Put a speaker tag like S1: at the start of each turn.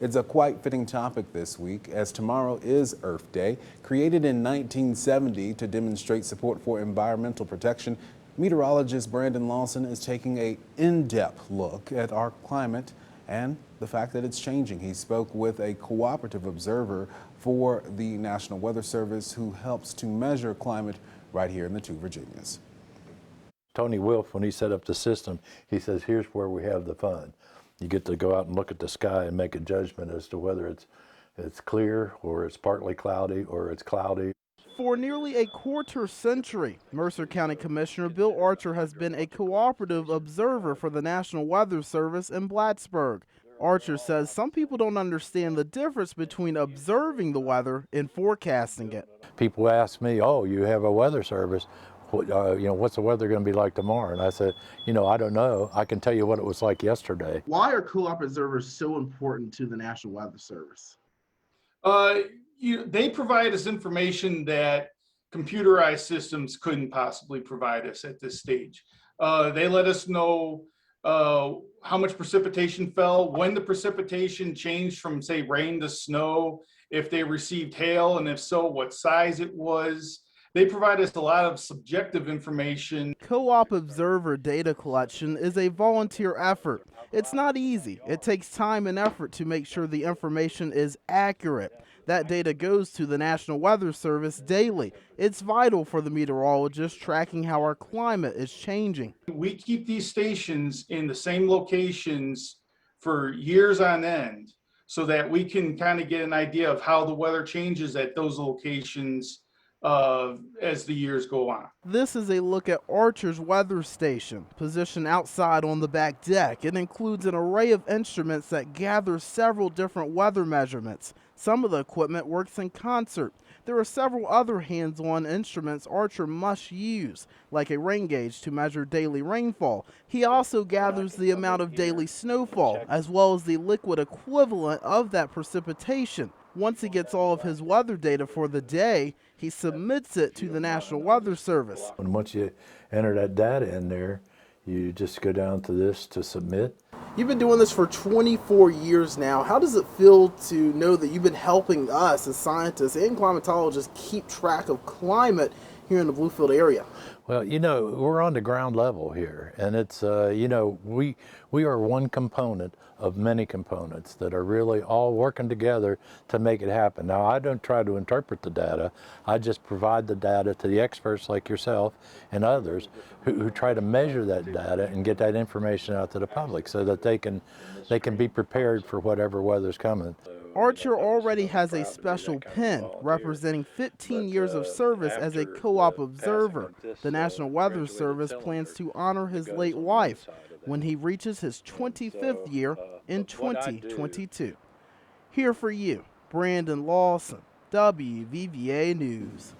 S1: It's a quite fitting topic this week, as tomorrow is Earth Day. Created in 1970 to demonstrate support for environmental protection, meteorologist Brandon Lawson is taking an in-depth look at our climate and the fact that it's changing. He spoke with a cooperative observer for the National Weather Service who helps to measure climate right here in the two Virginias.
S2: Tony Wilf, when he set up the system, he says, here's where we have the fun. You get to go out and look at the sky and make a judgment as to whether it's clear or it's partly cloudy or it's cloudy.
S3: For nearly a quarter century, Mercer County Commissioner Bill Archer has been a cooperative observer for the National Weather Service in Plattsburgh. Archer says some people don't understand the difference between observing the weather and forecasting it.
S2: People ask me, oh, you have a weather service. What's the weather going to be like tomorrow? And I said, I don't know. I can tell you what it was like yesterday.
S3: Why are co-op observers so important to the National Weather Service?
S4: They provide us information that computerized systems couldn't possibly provide us at this stage. They let us know how much precipitation fell, when the precipitation changed from, say, rain to snow, if they received hail, and if so, what size it was. They provide us a lot of subjective information.
S3: Co-op observer data collection is a volunteer effort. It's not easy. It takes time and effort to make sure the information is accurate. That data goes to the National Weather Service daily. It's vital for the meteorologists tracking how our climate is changing.
S4: We keep these stations in the same locations for years on end so that we can kind of get an idea of how the weather changes at those locations as the years go on.
S3: This is a look at Archer's weather station, positioned outside on the back deck. It includes an array of instruments that gather several different weather measurements. Some of the equipment works in concert. There are several other hands-on instruments Archer must use, like a rain gauge to measure daily rainfall. He also gathers the amount of daily snowfall, as well as the liquid equivalent of that precipitation. Once he gets all of his weather data for the day, he submits it to the National Weather Service.
S2: And once you enter that data in there, you just go down to this to submit.
S3: You've been doing this for 24 years now. How does it feel to know that you've been helping us as scientists and climatologists keep track of climate here in the Bluefield area?
S2: Well, we're on the ground level here, and it's, we are one component of many components that are really all working together to make it happen. Now, I don't try to interpret the data. I just provide the data to the experts like yourself and others who try to measure that data and get that information out to the public so that they can be prepared for whatever weather's coming.
S3: Archer already has a special pin representing 15 years of service as a co-op observer. The National Weather Service plans to honor his late wife when he reaches his 25th year in 2022. Here for you, Brandon Lawson, WVVA News.